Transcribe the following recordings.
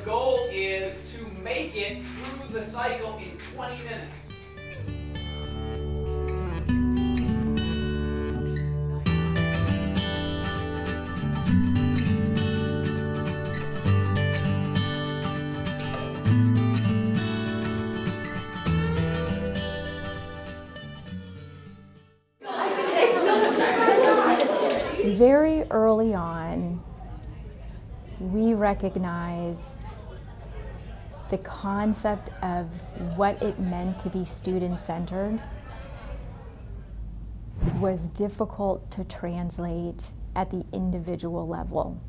goal is to make it through the cycle in 20 minutes. Very early on, we recognized the concept of what it meant to be student-centered was difficult to translate at the individual level.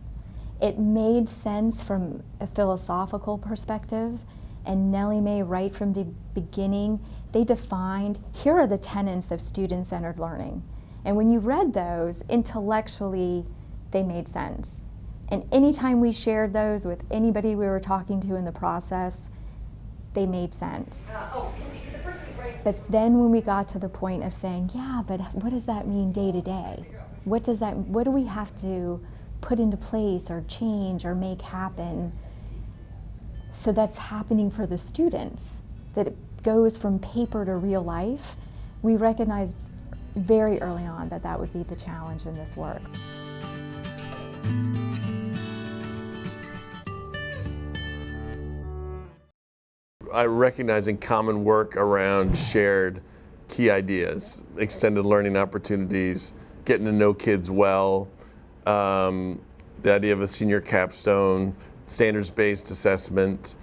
It made sense from a philosophical perspective, and Nellie Mae, right from the beginning, they defined, here are the tenets of student-centered learning. And when you read those, intellectually, they made sense. And anytime we shared those with anybody we were talking to in the process, they made sense. But then when we got to the point of saying, yeah, but what does that mean day to day? What do we have to put into place or change or make happen so that's happening for the students, that it goes from paper to real life? We recognized very early on that that would be the challenge in this work. Recognizing common work around shared key ideas, extended learning opportunities, getting to know kids well, the idea of a senior capstone, standards-based assessment,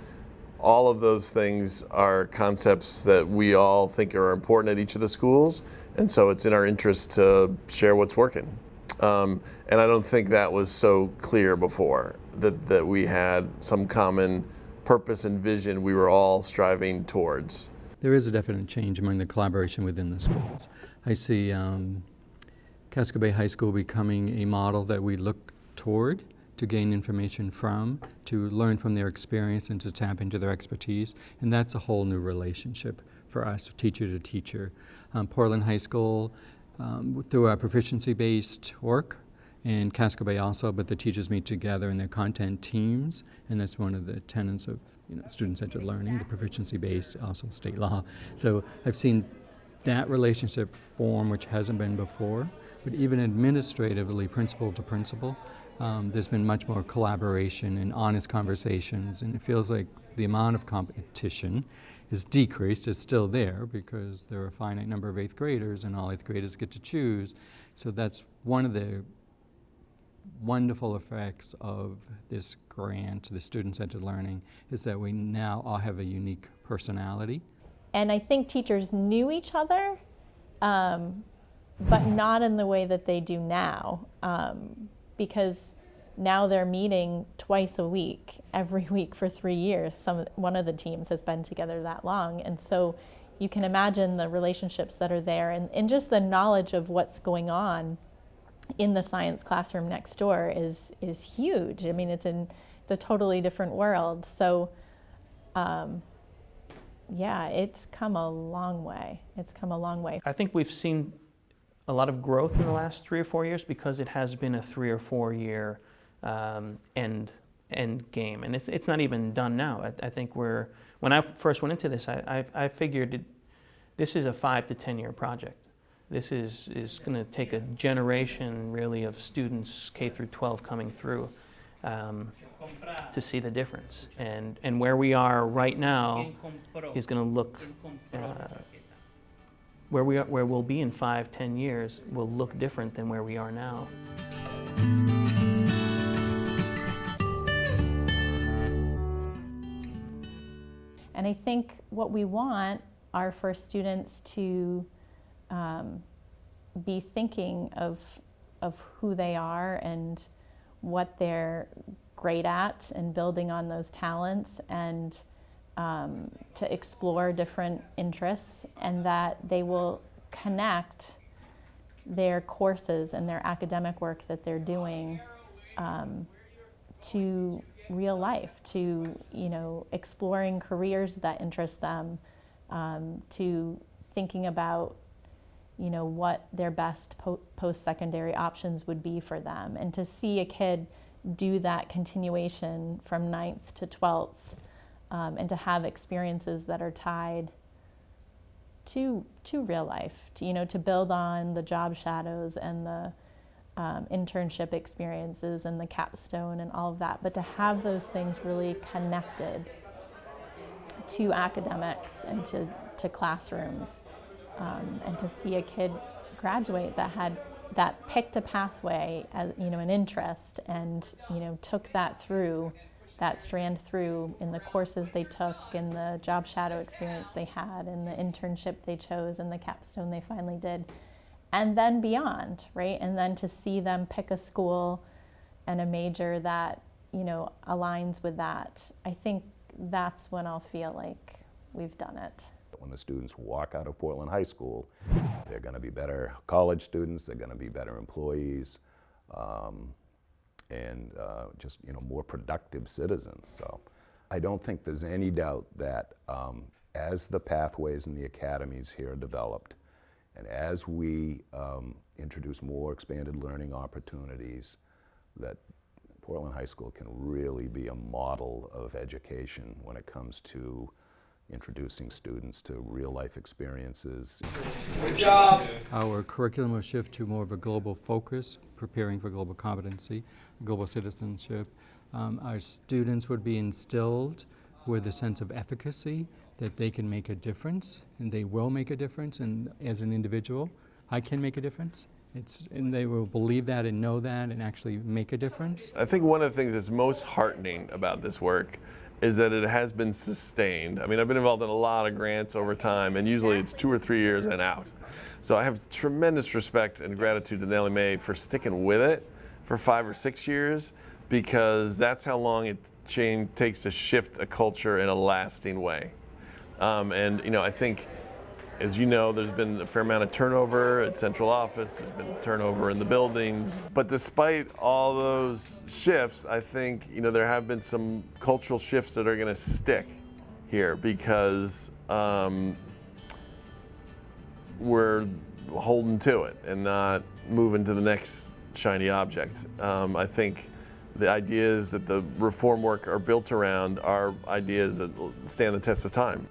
all of those things are concepts that we all think are important at each of the schools, and so it's in our interest to share what's working. And I don't think that was so clear before, that we had some common purpose and vision we were all striving towards. There is a definite change among the collaboration within the schools. I see Casco Bay High School becoming a model that we look toward to gain information from, to learn from their experience and to tap into their expertise, and that's a whole new relationship for us, teacher to teacher. Portland High School, through our proficiency-based work, and Casco Bay also, but the teachers meet together in their content teams, and that's one of the tenets of student-centered learning, the proficiency-based, also state law. So I've seen that relationship form, which hasn't been before, but even administratively, principal to principal, there's been much more collaboration and honest conversations, and it feels like the amount of competition is decreased. It's still there because there are a finite number of 8th graders and all 8th graders get to choose. So that's one of the wonderful effects of this grant, the student-centered learning, is that we now all have a unique personality. And I think teachers knew each other, but not in the way that they do now, because now they're meeting twice a week, every week for 3 years. One of the teams has been together that long, and so you can imagine the relationships that are there, and just the knowledge of what's going on in the science classroom next door is huge. I mean, it's a totally different world. So, yeah, it's come a long way. It's come a long way. I think we've seen a lot of growth in the last 3 or 4 years because it has been a 3 or 4 year end game, and it's not even done now. I think when I first went into this, I figured this is a 5 to 10 year project. This is going to take a generation really of students K through 12 coming through to see the difference, and where we are right now is going to look where we'll be in 5, 10 years will look different than where we are now. And I think what we want are for students to be thinking of who they are and what they're great at, and building on those talents, and to explore different interests, and that they will connect their courses and their academic work that they're doing to real life, to exploring careers that interest them, to thinking about what their best post-secondary options would be for them, and to see a kid do that continuation from 9th to 12th, and to have experiences that are tied to real life, to build on the job shadows and the internship experiences and the capstone and all of that, but to have those things really connected to academics and to classrooms, and to see a kid graduate that picked a pathway as an interest, and took that strand through in the courses they took, in the job shadow experience they had, in the internship they chose, and the capstone they finally did, and then beyond, right? And then to see them pick a school and a major that aligns with that, I think that's when I'll feel like we've done it. When the students walk out of Portland High School, they're going to be better college students, they're going to be better employees, and just more productive citizens. So I don't think there's any doubt that as the pathways and the academies here are developed, and as we introduce more expanded learning opportunities, that Portland High School can really be a model of education when it comes to introducing students to real-life experiences. Good job. Our curriculum will shift to more of a global focus, preparing for global competency, global citizenship. Our students would be instilled with a sense of efficacy, that they can make a difference, and they will make a difference, and as an individual, I can make a difference. And they will believe that and know that and actually make a difference. I think one of the things that's most heartening about this work is that it has been sustained. I mean, I've been involved in a lot of grants over time, and usually it's 2 or 3 years and out. So I have tremendous respect and gratitude to Nellie Mae for sticking with it for 5 or 6 years, because that's how long it takes to shift a culture in a lasting way. And I think, as you know, there's been a fair amount of turnover at central office, there's been turnover in the buildings. But despite all those shifts, I think, there have been some cultural shifts that are going to stick here, because we're holding to it and not moving to the next shiny object. I think the ideas that the reform work are built around are ideas that will stand the test of time.